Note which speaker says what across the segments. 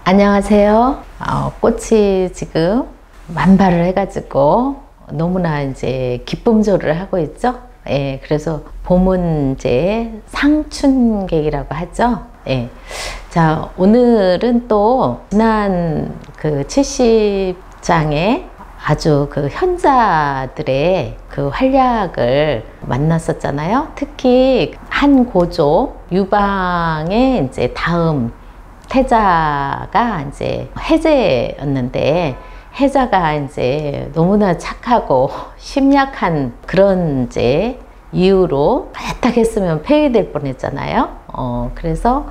Speaker 1: 안녕하세요. 꽃이 지금 만발을 해가지고 너무나 이제 기쁨조를 하고 있죠. 예, 그래서 봄은 이제 상춘객이라고 하죠. 예. 자, 오늘은 또 지난 그 70장의 아주 그 현자들의 그 활약을 만났었잖아요. 특히 한 고조 유방의 이제 다음 태자가 이제 해제였는데, 해자가 이제 너무나 착하고 심약한 그런 이제 이유로 까딱 했으면 폐위될 뻔했잖아요. 그래서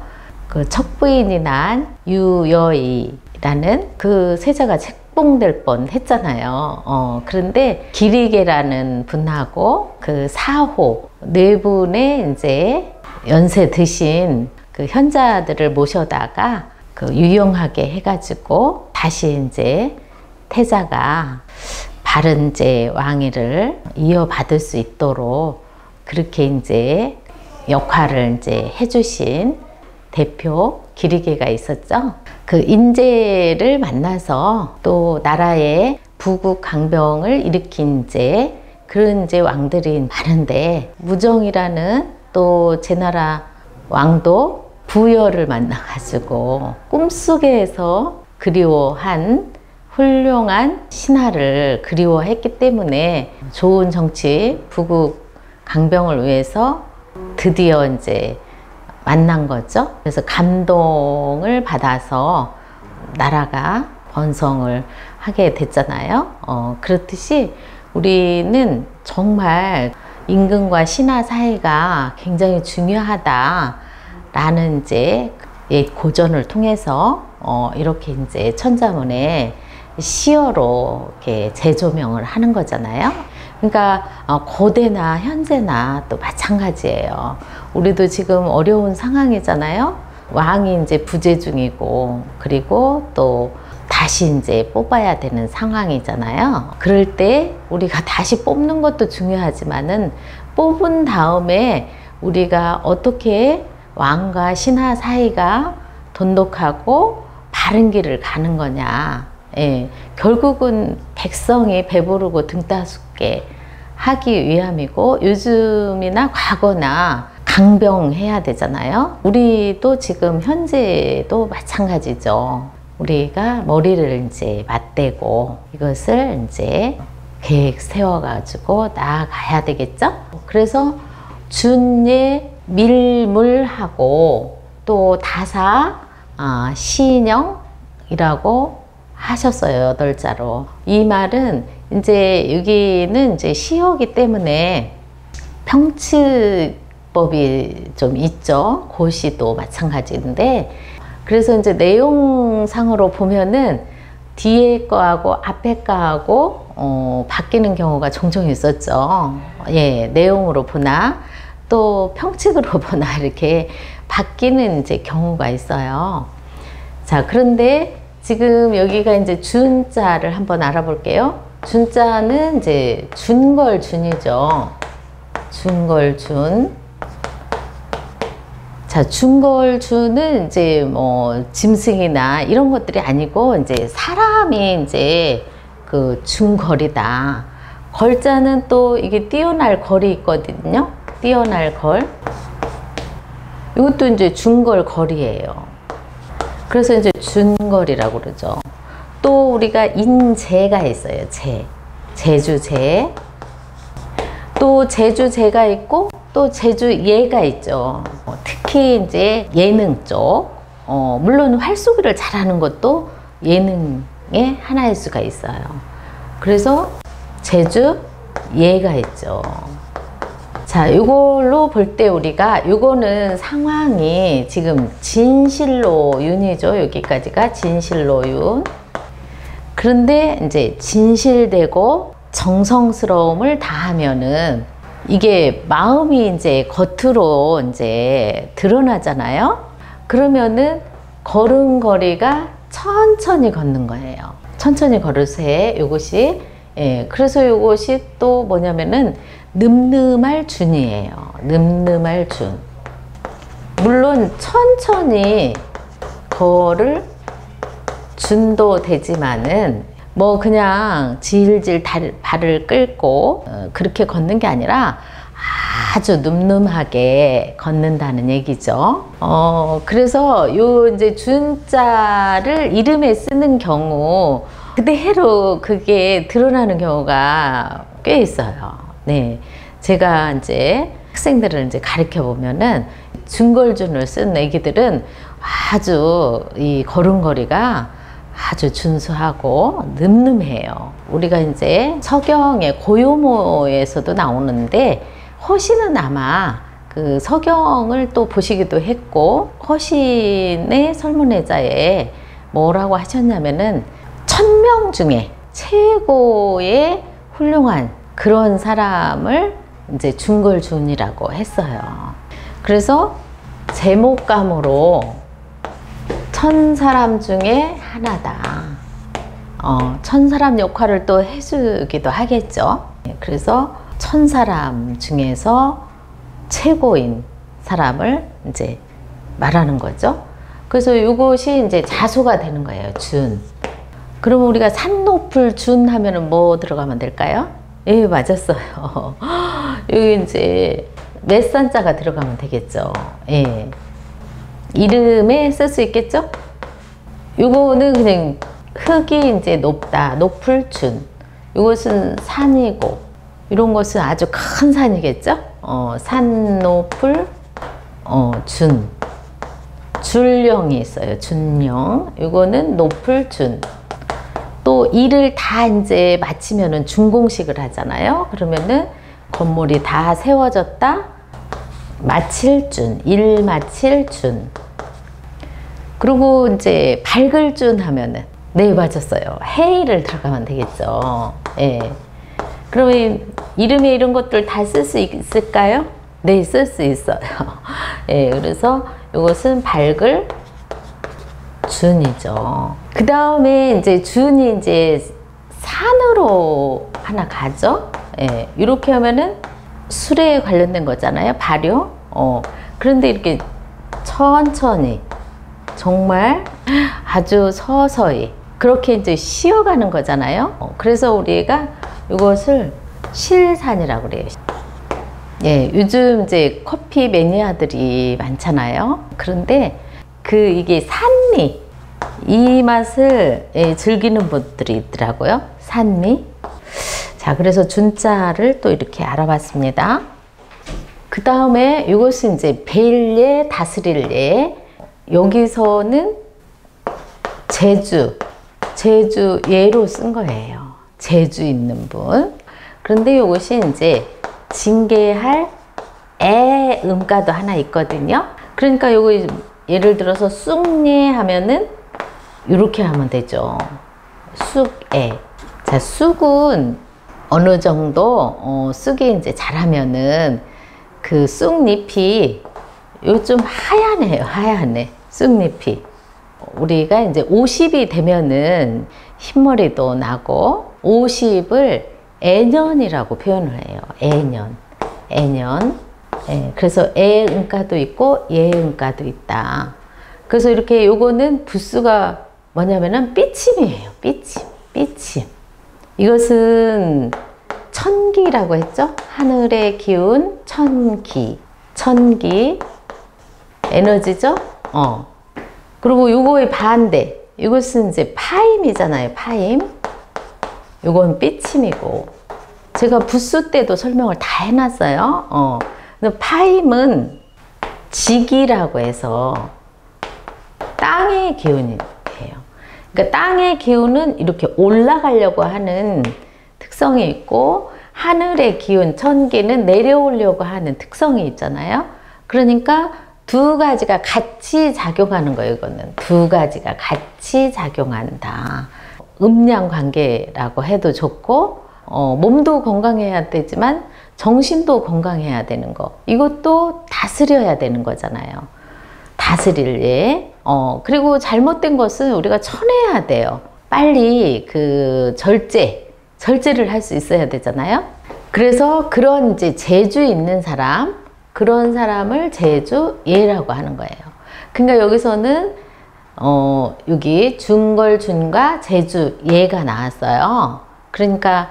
Speaker 1: 그 첫 부인이 난 유여이라는 그 세자가 책봉될 뻔했잖아요. 그런데 기리계라는 분하고 그 사호 네 분의 이제 연세 드신 그 현자들을 모셔다가 그 유용하게 해가지고 다시 이제 태자가 바른 이제 왕위를 이어받을 수 있도록 그렇게 이제 역할을 이제 해주신 대표 기리계가 있었죠. 그 인제를 만나서 또 나라의 부국 강병을 일으킨 이제 그런 이제 왕들이 많은데, 무정이라는 또 제나라 왕도 부여를 만나가지고 꿈속에서 그리워한 훌륭한 신하를 그리워했기 때문에 좋은 정치 부국 강병을 위해서 드디어 이제 만난 거죠. 그래서 감동을 받아서 나라가 번성을 하게 됐잖아요. 그렇듯이 우리는 정말 임금과 신하 사이가 굉장히 중요하다라는 이제 옛 고전을 통해서 이렇게 이제 천자문에 시어로 이렇게 재조명을 하는 거잖아요. 그러니까 고대나 현재나 또 마찬가지예요. 우리도 지금 어려운 상황이잖아요. 왕이 이제 부재 중이고, 그리고 또 다시 이제 뽑아야 되는 상황이잖아요. 그럴 때 우리가 다시 뽑는 것도 중요하지만은, 뽑은 다음에 우리가 어떻게 왕과 신하 사이가 돈독하고 바른 길을 가는 거냐. 예, 결국은 백성이 배부르고 등 따숩게 하기 위함이고, 요즘이나 과거나 강병해야 되잖아요. 우리도 지금 현재도 마찬가지죠. 우리가 머리를 이제 맞대고 이것을 이제 계획 세워가지고 나아가야 되겠죠. 그래서 준예 밀물하고 또 다사 시인형이라고 하셨어요. 8자로. 이 말은 이제 여기는 이제 시어기 때문에 평치법이 좀 있죠. 고시도 마찬가지인데, 그래서 이제 내용상으로 보면은 뒤에 거하고 앞에 거하고 바뀌는 경우가 종종 있었죠. 예, 내용으로 보나 또 평칙으로 보나 이렇게 바뀌는 이제 경우가 있어요. 자, 그런데 지금 여기가 이제 준자를 한번 알아볼게요. 준자는 이제 준걸준이죠. 준걸준. 자, 준걸준은 이제 뭐 짐승이나 이런 것들이 아니고 이제 사람이 이제 그 준걸이다. 걸자는 또 이게 뛰어날 걸이 있거든요. 뛰어날 걸. 이것도 이제 준걸걸이에요. 그래서 이제 준걸이라고 그러죠. 또 우리가 인재가 있어요. 제주재. 또 제주재가 있고 또 제주예가 있죠. 특히 이제 예능 쪽, 물론 활쏘기를 잘하는 것도 예능의 하나일 수가 있어요. 그래서 제주예가 있죠. 자, 이걸로 볼 때 우리가, 요거는 상황이 지금 진실로윤이죠. 여기까지가 진실로윤. 그런데 이제 진실되고 정성스러움을 다하면은 이게 마음이 이제 겉으로 이제 드러나잖아요. 그러면은 걸음걸이가 천천히 걷는 거예요. 천천히 걸으세. 요것이. 예, 그래서 요것이 또 뭐냐면은 늠름할 준이에요. 늠름할 준. 물론 천천히 걸을 준도 되지만은 뭐 그냥 질질 발을 끌고 그렇게 걷는 게 아니라 아주 늠름하게 걷는다는 얘기죠. 그래서 요 이제 준자를 이름에 쓰는 경우 그대로 그게 드러나는 경우가 꽤 있어요. 네. 제가 이제 학생들을 이제 가르쳐 보면은 준걸준을 쓴 애기들은 아주 이 걸음걸이가 아주 준수하고 늠름해요. 우리가 이제 서경의 고요모에서도 나오는데 허신은 아마 그 서경을 또 보시기도 했고 허신의 설문회자에 뭐라고 하셨냐면은 1000명 중에 최고의 훌륭한 그런 사람을 이제 준걸준이라고 했어요. 그래서 제목감으로 1000사람 중에 하나다. 1000사람 역할을 또 해주기도 하겠죠. 그래서 1000사람 중에서 최고인 사람을 이제 말하는 거죠. 그래서 이것이 이제 자소가 되는 거예요. 준. 그러면 우리가 산 높을 준 하면은 뭐 들어가면 될까요? 예, 맞았어요. 여기 이제 몇산자가 들어가면 되겠죠. 예. 이름에 쓸 수 있겠죠? 요거는 그냥 흙이 이제 높다, 높을 준. 이것은 산이고, 이런 것은 아주 큰 산이겠죠? 산 높을, 준. 줄령이 있어요. 준령. 이거는 높을 준. 또 일을 다 이제 마치면은 준공식을 하잖아요. 그러면은 건물이 다 세워졌다. 마칠 준, 일 마칠 준. 그리고 이제 밝을 준 하면은 네, 맞았어요. 해일을 들어가면 되겠죠. 예. 그러면 이름에 이런 것들 다 쓸 수 있을까요? 네, 쓸 수 있어요. 예, 그래서 이것은 밝을 준이죠. 그 다음에 이제 준이 이제 산으로 하나 가죠. 예, 이렇게 하면은 술에 관련된 거잖아요. 발효. 그런데 이렇게 천천히 정말 아주 서서히 그렇게 이제 쉬어가는 거잖아요. 그래서 우리가 이것을 실산이라고 그래요. 예, 요즘 이제 커피 매니아들이 많잖아요. 그런데 이게 산미, 이 맛을 즐기는 분들이 있더라고요. 산미. 자, 그래서 준자를 또 이렇게 알아봤습니다. 그 다음에 이것은 이제 벨예, 다스릴 예. 여기서는 제주 예로 쓴 거예요. 제주 있는 분. 그런데 이것이 이제 징계할 애 음가도 하나 있거든요. 그러니까 요거 예를 들어서 쑥예 하면은 이렇게 하면 되죠. 쑥애. 자, 쑥은 어느 정도 쑥이 이제 자라면은 그 쑥잎이 요즘 하얗네요. 하얗네. 쑥잎이. 우리가 이제 50이 되면은 흰머리도 나고 50을 애년이라고 표현을 해요. 애년. 애년. 예, 그래서 애음가도 있고 예음가도 있다. 그래서 이렇게 요거는 부수가 뭐냐면은 삐침이에요. 삐침. 이것은 천기라고 했죠? 하늘의 기운, 천기. 에너지죠? 그리고 요거의 반대. 이것은 이제 파임이잖아요. 파임. 요건 삐침이고. 제가 부수 때도 설명을 다 해놨어요. 근데 파임은 직이라고 해서 땅의 기운이에요. 그러니까 땅의 기운은 이렇게 올라가려고 하는 특성이 있고 하늘의 기운, 천기는 내려오려고 하는 특성이 있잖아요. 그러니까 두 가지가 같이 작용하는 거예요. 이거는 두 가지가 같이 작용한다. 음양 관계라고 해도 좋고 몸도 건강해야 되지만 정신도 건강해야 되는 거. 이것도 다스려야 되는 거잖아요. 다스릴 예. 그리고 잘못된 것은 우리가 쳐내야 돼요. 빨리 그 절제를 할 수 있어야 되잖아요. 그래서 그런 이제 재주 있는 사람, 그런 사람을 재주 예라고 하는 거예요. 그러니까 여기서는 여기 중걸준과 제주 예가 나왔어요. 그러니까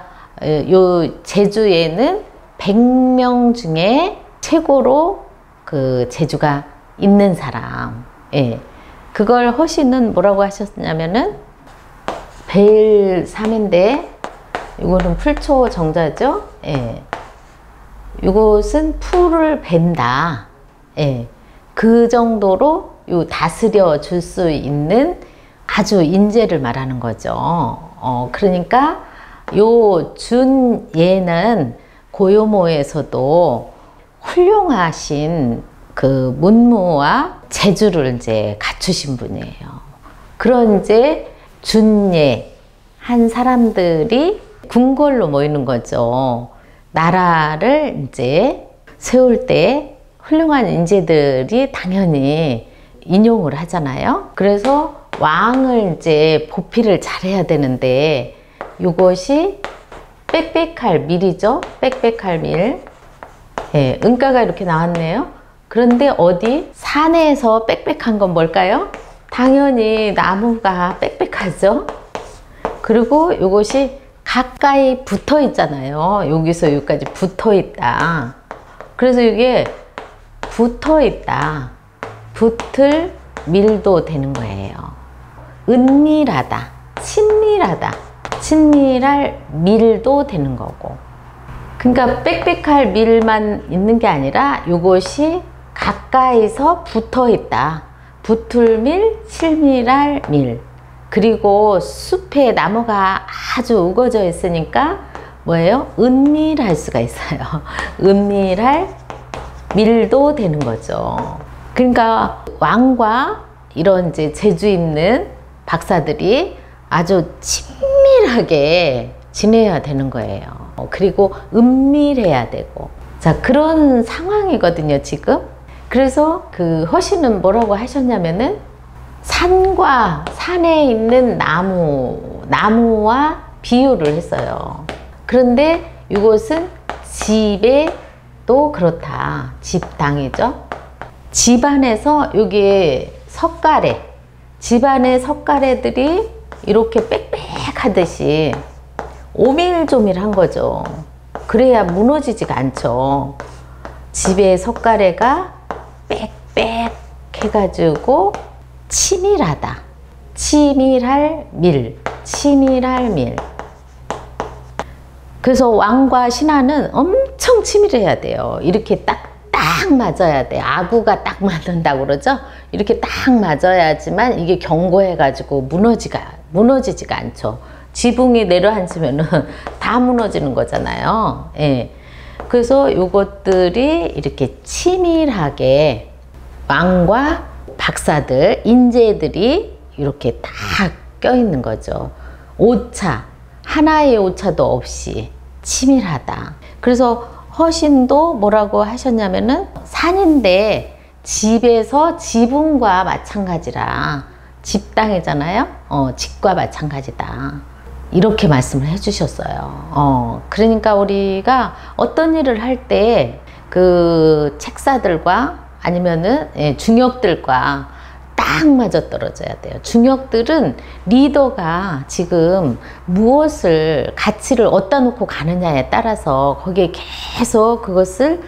Speaker 1: 요 제주예는 100명 중에 최고로 그 재주가 있는 사람. 예. 그걸 허신은 뭐라고 하셨냐면은 벨3인데 이거는 풀초 정자죠. 예. 이것은 풀을 벤다. 예. 그 정도로 요 다스려 줄 수 있는 아주 인재를 말하는 거죠. 그러니까 요 준예는 고요모에서도 훌륭하신 그 문무와 재주를 이제 갖추신 분이에요. 그런 이제 준예 한 사람들이 궁궐로 모이는 거죠. 나라를 이제 세울 때 훌륭한 인재들이 당연히 인용을 하잖아요. 그래서 왕을 이제 보필을 잘해야 되는데 이것이 빽빽할 밀이죠. 빽빽할 밀. 예, 은가가 이렇게 나왔네요. 그런데 어디 산에서 빽빽한 건 뭘까요? 당연히 나무가 빽빽하죠. 그리고 이것이 가까이 붙어 있잖아요. 여기서 여기까지 붙어 있다. 그래서 이게 붙어 있다. 붙을 밀도 되는 거예요. 은밀하다. 친밀하다. 친밀할 밀도 되는 거고. 그러니까 빽빽할 밀만 있는 게 아니라 이것이 가까이서 붙어 있다. 붙을 밀, 친밀할 밀. 그리고 숲에 나무가 아주 우거져 있으니까 뭐예요? 은밀할 수가 있어요. 은밀할 밀도 되는 거죠. 그러니까 왕과 이런 이제 재주 있는 박사들이 아주 친밀하게 지내야 되는 거예요. 그리고 은밀해야 되고. 자, 그런 상황이거든요, 지금. 그래서 그 허신은 뭐라고 하셨냐면은 산과 산에 있는 나무와 비유를 했어요. 그런데 이것은 집에도 그렇다. 집당이죠. 집안에서 여기에 석가래, 집안의 석가래들이 이렇게 빽빽하듯이 오밀조밀한 거죠. 그래야 무너지지가 않죠. 집의 석가래가 빽빽해가지고 치밀하다. 치밀할 밀, 치밀할 밀. 그래서 왕과 신하는 엄청 치밀해야 돼요. 이렇게 딱 맞아야 돼. 아구가 딱 맞는다고 그러죠. 이렇게 딱 맞아야지만 이게 견고해가지고 무너지지가 않죠. 지붕이 내려앉으면은 다 무너지는 거잖아요. 예. 그래서 이것들이 이렇게 치밀하게 왕과 박사들, 인재들이 이렇게 다 껴있는 거죠. 오차, 하나의 오차도 없이 치밀하다. 그래서 허신도 뭐라고 하셨냐면은 산인데 집에서 지붕과 마찬가지라. 집당이잖아요. 집과 마찬가지다. 이렇게 말씀을 해주셨어요. 그러니까 우리가 어떤 일을 할 때 그 책사들과 아니면은 중역들과 딱 맞아 떨어져야 돼요. 중역들은 리더가 지금 무엇을 가치를 어디다 놓고 가느냐에 따라서 거기에 계속 그것을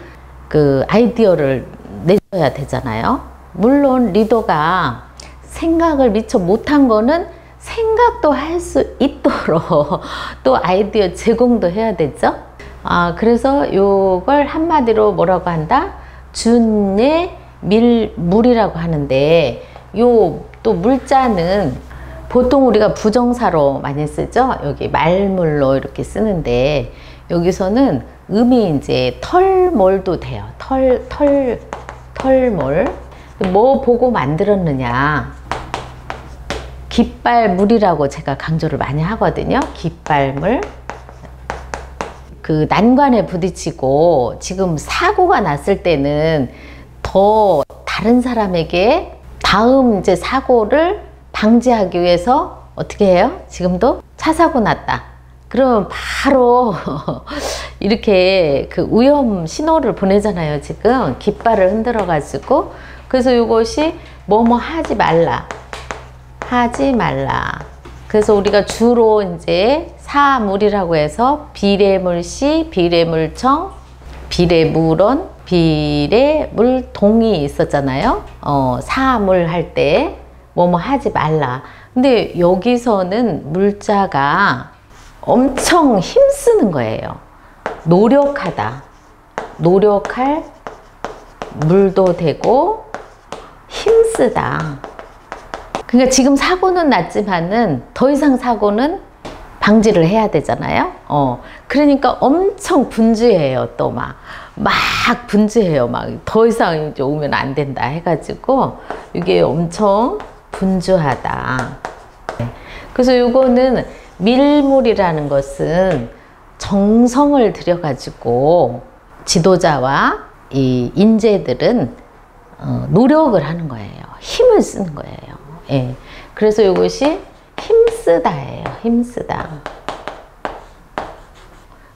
Speaker 1: 그 아이디어를 내줘야 되잖아요. 물론 리더가 생각을 미처 못한 거는 생각도 할 수 있도록 또 아이디어 제공도 해야 되죠. 그래서 요걸 한마디로 뭐라고 한다? 준예 밀물이라고 하는데 요 또 물자는 보통 우리가 부정사로 많이 쓰죠. 여기 말물로 이렇게 쓰는데 여기서는 음이 이제 털몰도 돼요. 털몰. 뭐 보고 만들었느냐? 깃발물이라고 제가 강조를 많이 하거든요. 깃발물. 그 난관에 부딪히고 지금 사고가 났을 때는 더 다른 사람에게 다음 이제 사고를 방지하기 위해서 어떻게 해요? 지금도 차 사고 났다. 그러면 바로 이렇게 그 위험 신호를 보내잖아요. 지금 깃발을 흔들어 가지고. 그래서 이것이 뭐뭐 하지 말라. 하지 말라. 그래서 우리가 주로 이제 사물이라고 해서 비례물시, 비례물청, 비례물원, 비례물동이 있었잖아요. 사물 할 때 뭐뭐 하지 말라. 근데 여기서는 물자가 엄청 힘쓰는 거예요. 노력하다. 노력할 물도 되고 힘쓰다. 그러니까 지금 사고는 났지만은 더 이상 사고는 방지를 해야 되잖아요. 그러니까 엄청 분주해요. 또 막 분주해요. 막 더 이상 이제 오면 안 된다 해가지고 이게 엄청 분주하다. 그래서 이거는 밀물이라는 것은 정성을 들여가지고 지도자와 이 인재들은 노력을 하는 거예요. 힘을 쓰는 거예요. 예. 그래서 이것이 힘쓰다예요. 힘쓰다.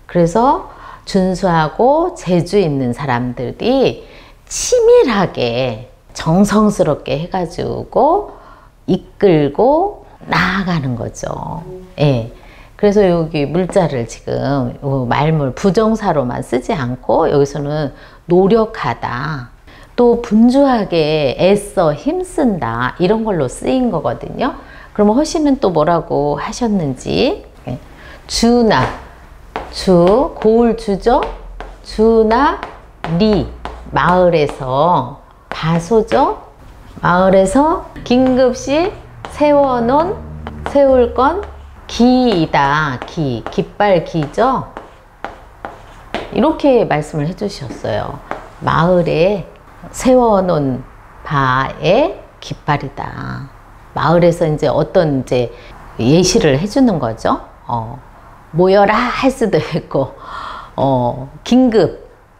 Speaker 1: 그래서 준수하고 재주 있는 사람들이 치밀하게 정성스럽게 해가지고 이끌고 나아가는 거죠. 예. 그래서 여기 물자를 지금 말물 부정사로만 쓰지 않고 여기서는 노력하다, 또 분주하게 애써 힘쓴다, 이런 걸로 쓰인 거거든요. 그럼 허시는 또 뭐라고 하셨는지. 주나, 주 고을 주죠. 주나 리, 마을에서 바소죠. 마을에서 긴급시 세워놓은, 세울 건 기이다. 기, 깃발 기죠. 이렇게 말씀을 해주셨어요. 마을에 세워놓은 바의 깃발이다. 마을에서 이제 어떤 이제 예시를 해주는 거죠. 모여라 할 수도 있고,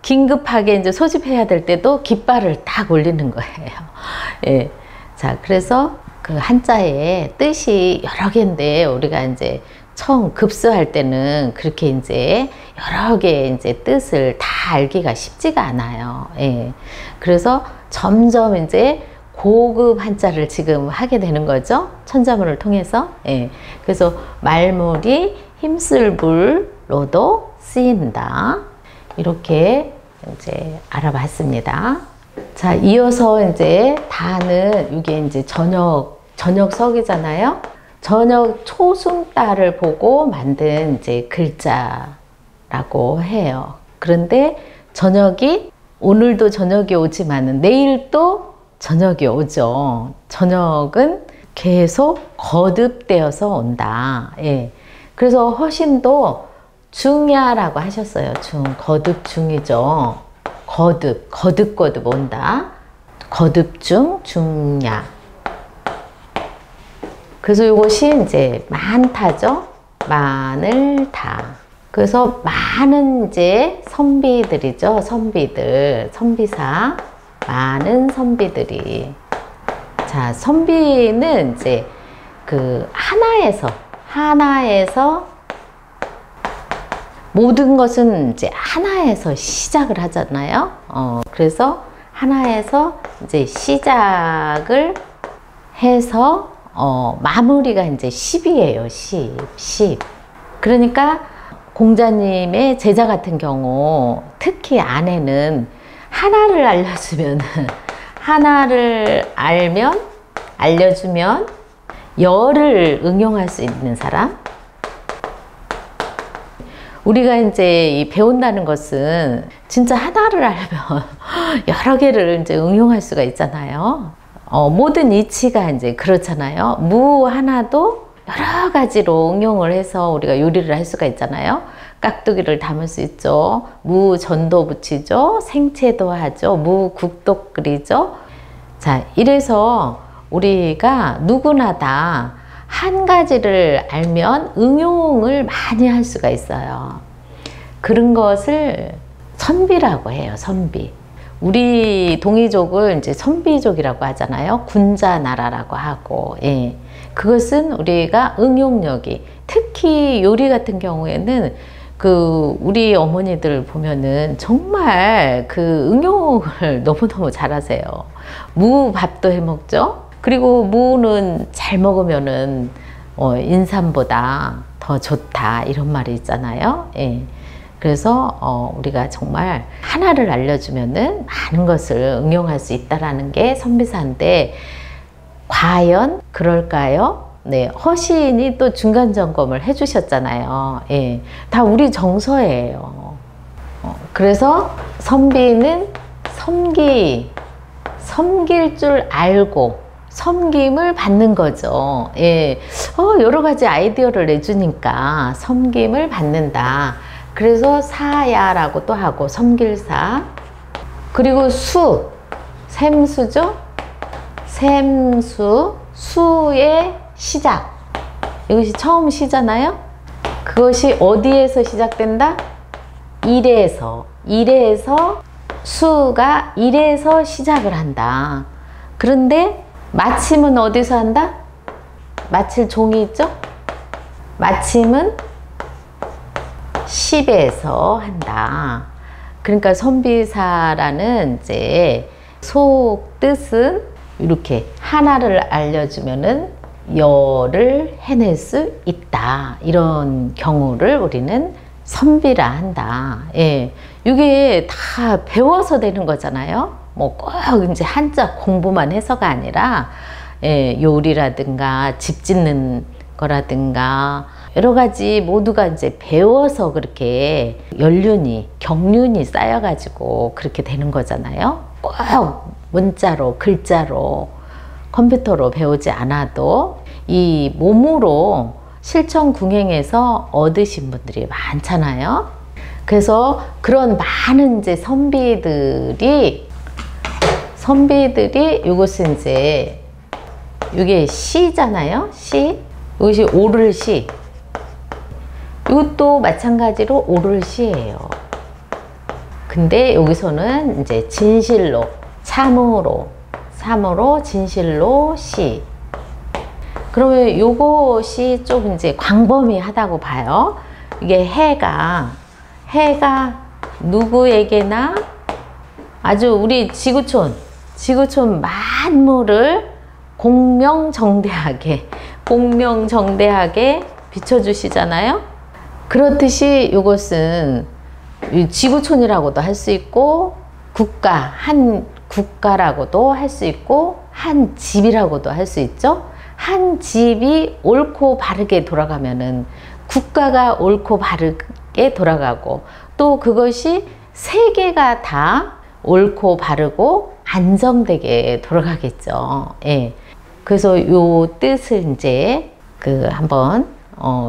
Speaker 1: 긴급하게 이제 소집해야 될 때도 깃발을 딱 올리는 거예요. 예. 자, 그래서 그 한자의 뜻이 여러 개인데 우리가 이제 처음 급수할 때는 그렇게 이제 여러 개의 이제 뜻을 다 알기가 쉽지가 않아요. 예. 그래서 점점 이제 고급 한자를 지금 하게 되는 거죠. 천자문을 통해서. 예. 그래서 말물이 힘쓸 물로도 쓰인다. 이렇게 이제 알아봤습니다. 자, 이어서 이제 다는 이게 이제 저녁석이잖아요. 저녁 초승달을 보고 만든 이제 글자라고 해요. 그런데 저녁이 오늘도 저녁이 오지만은 내일 또 저녁이 오죠. 저녁은 계속 거듭되어서 온다. 예. 그래서 허신도 중야라고 하셨어요. 거듭 중이죠. 거듭 온다. 거듭중, 중야. 그래서 이것이 이제 많다죠. 많을다. 그래서 많은 이제 선비들이죠. 선비사. 많은 선비들이. 자, 선비는 이제 그 하나에서 모든 것은 이제 하나에서 시작을 하잖아요. 그래서 하나에서 이제 시작을 해서 마무리가 이제 10이에요. 10. 그러니까 공자님의 제자 같은 경우 특히 아내는 하나를 알려주면 열을 응용할 수 있는 사람. 우리가 이제 배운다는 것은 진짜 하나를 알면 여러 개를 이제 응용할 수가 있잖아요. 모든 이치가 이제 그렇잖아요. 무 하나도 여러 가지로 응용을 해서 우리가 요리를 할 수가 있잖아요. 깍두기를 담을 수 있죠. 무 전도 부치죠. 생채도 하죠. 무 국도 끓이죠. 자, 이래서 우리가 누구나 다 한 가지를 알면 응용을 많이 할 수가 있어요. 그런 것을 선비라고 해요. 선비. 우리 동이족을 이제 선비족이라고 하잖아요. 군자나라라고 하고. 예. 그것은 우리가 응용력이, 특히 요리 같은 경우에는 우리 어머니들 보면은 정말 그 응용을 너무너무 잘하세요. 무밥도 해 먹죠. 그리고 무는 잘 먹으면은 인삼보다 더 좋다 이런 말이 있잖아요. 예. 그래서 우리가 정말 하나를 알려주면은 많은 것을 응용할 수 있다라는 게 선비사인데 과연 그럴까요? 네, 허시인이 또 중간 점검을 해주셨잖아요. 예, 다 우리 정서예요. 그래서 선비는 섬길 줄 알고 섬김을 받는 거죠. 예, 여러 가지 아이디어를 내주니까 섬김을 받는다. 그래서 사야라고 또 하고 섬길사. 그리고 샘수죠. 샘수, 수의 시작. 이것이 처음 시잖아요. 그것이 어디에서 시작된다? 일에서. 수가 일에서 시작을 한다. 그런데 마침은 어디서 한다? 마칠 종이 있죠? 마침은 십에서 한다. 그러니까 선비사라는 이제 속 뜻은 이렇게 하나를 알려주면은 열을 해낼 수 있다. 이런 경우를 우리는 선비라 한다. 예. 이게 다 배워서 되는 거잖아요. 뭐 꼭 이제 한자 공부만 해서가 아니라, 예, 요리라든가 집 짓는 거라든가 여러 가지 모두가 이제 배워서 그렇게 경륜이 쌓여가지고 그렇게 되는 거잖아요. 꼭 문자로, 글자로, 컴퓨터로 배우지 않아도 이 몸으로 실천궁행해서 얻으신 분들이 많잖아요. 그래서 그런 많은 이제 선비들이 이것은 이제 이게 시잖아요. 시. 이것이 오를시. 이것도 마찬가지로 오를시예요. 근데 여기서는 이제 진실로, 참으로 진실로 시. 그러면 이것이 좀 이제 광범위하다고 봐요. 이게 해가 누구에게나 아주 우리 지구촌 만물을 공명정대하게 비춰주시잖아요. 그렇듯이 이것은 지구촌이라고도 할 수 있고 한 국가라고도 할 수 있고 한 집이라고도 할 수 있죠. 한 집이 옳고 바르게 돌아가면은 국가가 옳고 바르게 돌아가고 또 그것이 세계가 다 옳고 바르고 안정되게 돌아가겠죠. 예. 그래서 요 뜻을 이제 한번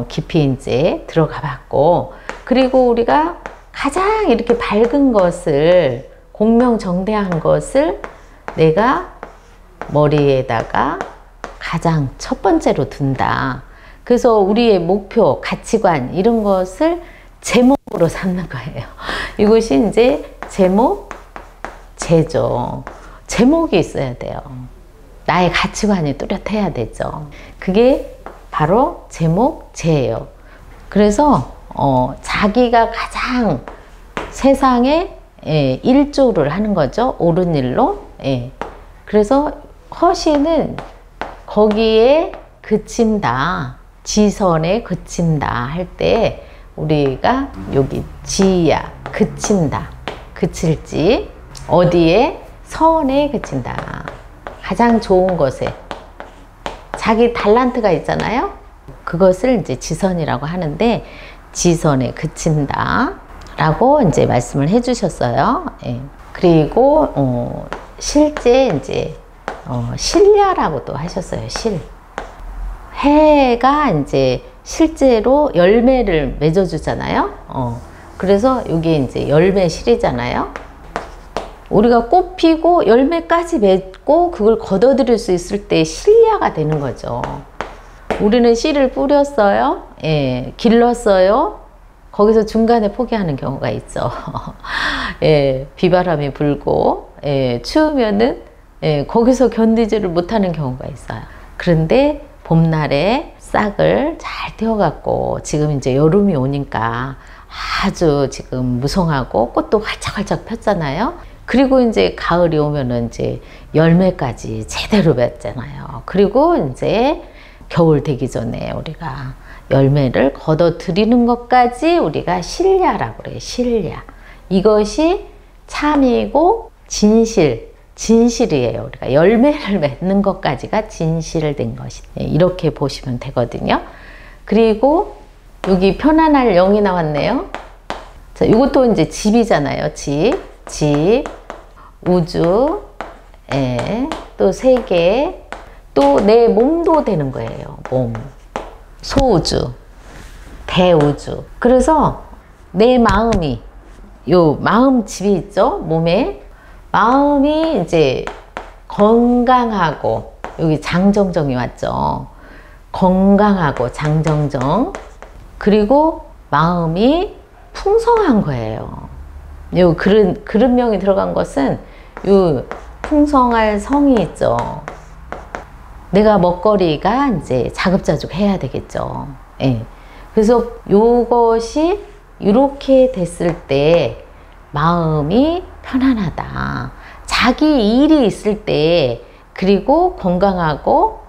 Speaker 1: 깊이 이제 들어가 봤고, 그리고 우리가 가장 이렇게 밝은 것을, 공명정대한 것을 내가 머리에다가 가장 첫 번째로 둔다. 그래서 우리의 목표, 가치관 이런 것을 제목으로 삼는 거예요. 이것이 이제 제죠. 제목이 있어야 돼요. 나의 가치관이 뚜렷해야 되죠. 그게 바로 제예요. 그래서 자기가 가장 세상에 일조를 하는 거죠. 옳은 일로. 그래서 허시는 거기에 그친다. 지선에 그친다 할 때 우리가 여기 지야 그친다. 그칠지 어디에? 선에 그친다. 가장 좋은 것에. 자기 달란트가 있잖아요. 그것을 이제 지선이라고 하는데 지선에 그친다 라고 이제 말씀을 해 주셨어요. 예. 그리고 실제 이제 실야라고도 하셨어요. 해가 이제 실제로 열매를 맺어주잖아요. 그래서 이게 이제 열매실이잖아요. 우리가 꽃 피고 열매까지 맺고 그걸 걷어들일 수 있을 때 실야가 되는 거죠. 우리는 씨를 뿌렸어요. 예, 길렀어요. 거기서 중간에 포기하는 경우가 있죠. 예, 비바람이 불고 추우면은 거기서 견디지를 못하는 경우가 있어요. 그런데 봄날에 싹을 잘 틔워갖고 지금 이제 여름이 오니까 아주 지금 무성하고 꽃도 활짝활짝 폈잖아요. 그리고 이제 가을이 오면은 이제 열매까지 제대로 맺잖아요. 그리고 이제 겨울 되기 전에 우리가 열매를 거둬 들이는 것까지 우리가 신랴라고 그래요. 신랴. 이것이 참이고 진실이에요. 우리가 열매를 맺는 것까지가 진실된 것이. 이렇게 보시면 되거든요. 그리고 여기 편안할 영이 나왔네요. 자, 이것도 이제 집이잖아요. 집, 우주, 또 세계, 또 내 몸도 되는 거예요. 몸, 소우주, 대우주. 그래서 내 마음이, 요 마음 집이 있죠? 몸에. 마음이 이제 건강하고, 여기 장정정이 왔죠. 건강하고 장정정. 그리고 마음이 풍성한 거예요. 요 그릇명이 들어간 것은 요 풍성할 성이 있죠. 내가 먹거리가 이제 자급자족 해야 되겠죠. 예. 그래서 요것이 이렇게 됐을 때 마음이 편안하다. 자기 일이 있을 때, 그리고 건강하고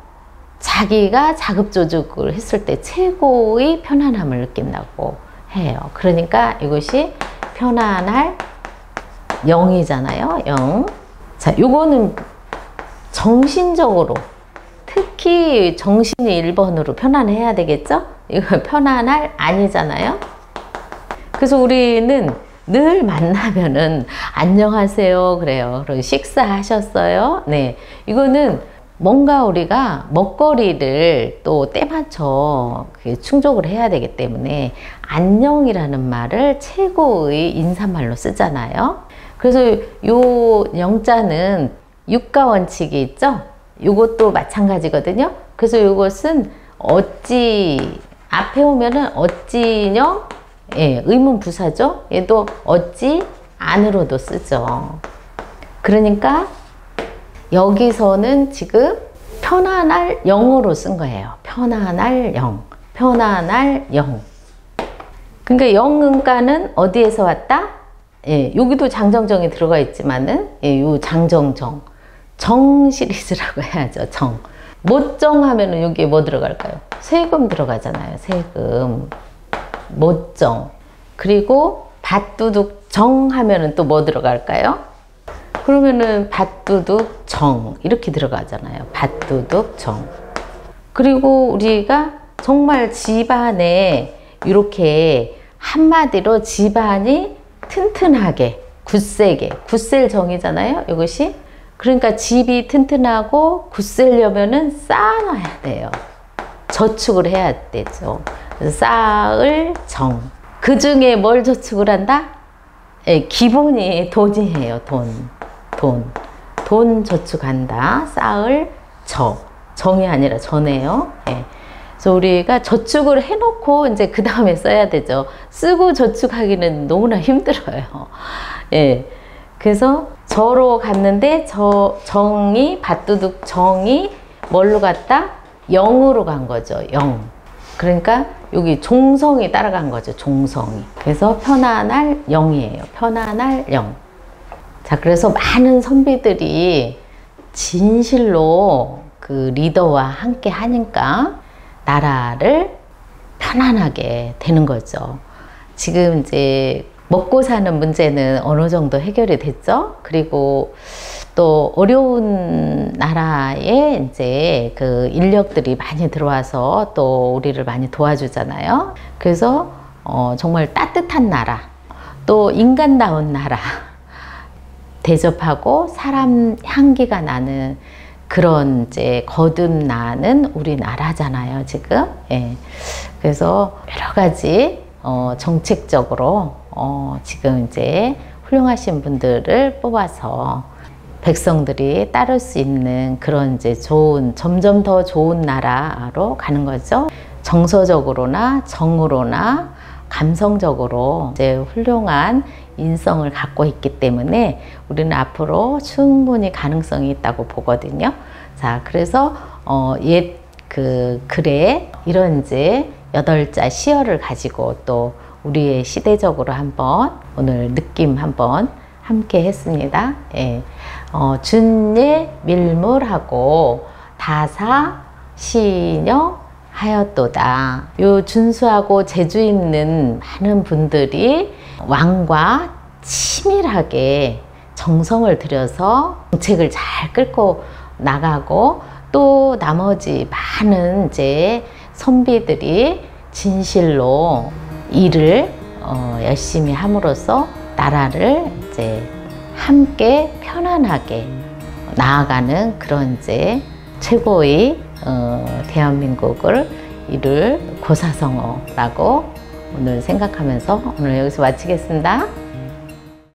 Speaker 1: 자기가 자급조직을 했을 때 최고의 편안함을 느낀다고 해요. 그러니까 이것이 편안할 영이잖아요. 영. 자, 요거는 정신적으로, 특히 정신이 1번으로 편안해야 되겠죠? 이거 편안할 아니잖아요. 그래서 우리는 늘 만나면은 안녕하세요 그래요. 그리고 식사하셨어요? 네. 이거는 뭔가 우리가 먹거리를 또 때맞춰 충족을 해야 되기 때문에 안녕이라는 말을 최고의 인사말로 쓰잖아요. 그래서 요 영자는 육가원칙이 있죠. 요것도 마찬가지거든요. 그래서 요것은 어찌, 앞에 오면은 어찌녕, 예, 의문부사죠. 얘도 어찌 안으로도 쓰죠. 그러니까 여기서는 지금 편안할 영으로 쓴 거예요. 편안할 영, 편안할 영. 그러니까 영은가는 어디에서 왔다? 예, 여기도 장정정이 들어가 있지만은, 예, 요 장정정. 정 시리즈라고 해야죠. 정. 못정 하면은 여기에 뭐 들어갈까요? 세금 들어가잖아요. 세금. 못정. 그리고 밭두둑 정 하면은 또 뭐 들어갈까요? 그러면은 밭두둑 정 이렇게 들어가잖아요. 밭두둑 정. 그리고 우리가 정말 집안에 이렇게 한마디로 집안이 튼튼하게 굳세게, 굳셀 정이잖아요. 이것이. 그러니까 집이 튼튼하고 굳세려면은 쌓아놔야 돼요. 저축을 해야 되죠. 쌓을 정. 그 중에 뭘 저축을 한다? 예, 기본이 돈이에요. 돈 저축한다. 쌓을 정이 아니라 전에요. 예. 그래서 우리가 저축을 해놓고 이제 그 다음에 써야 되죠. 쓰고 저축하기는 너무나 힘들어요. 예. 그래서 저로 갔는데 정이 밭두둑 정이 뭘로 갔다? 영으로 간 거죠. 영. 그러니까 여기 종성이 따라간 거죠. 종성이. 그래서 편안할 영이에요. 편안할 영. 자, 그래서 많은 선비들이 진실로 그 리더와 함께 하니까 나라를 편안하게 되는 거죠. 지금 이제 먹고 사는 문제는 어느 정도 해결이 됐죠. 그리고 또 어려운 나라에 이제 그 인력들이 많이 들어와서 또 우리를 많이 도와주잖아요. 그래서 정말 따뜻한 나라, 또 인간다운 나라 대접하고 사람 향기가 나는 그런 이제 거듭나는 우리나라잖아요, 지금. 예. 그래서 여러 가지 정책적으로 지금 이제 훌륭하신 분들을 뽑아서 백성들이 따를 수 있는 그런 이제 점점 더 좋은 나라로 가는 거죠. 정서적으로나 정으로나 감성적으로 이제 훌륭한 인성을 갖고 있기 때문에 우리는 앞으로 충분히 가능성이 있다고 보거든요. 자, 그래서 옛 그 글에 이런 이제 8자 시어를 가지고 또 우리의 시대적으로 한번 오늘 느낌 한번 함께 했습니다. 예. 준예 밀물하고 다사 시녀 하였도다. 요 준수하고 재주 있는 많은 분들이 왕과 치밀하게 정성을 들여서 정책을 잘 끌고 나가고, 또 나머지 많은 이제 선비들이 진실로 일을 열심히 함으로써 나라를 이제 함께 편안하게 나아가는 그런 이제 최고의 대한민국을 이룰 고사성어라고 오늘 생각하면서 오늘 여기서 마치겠습니다.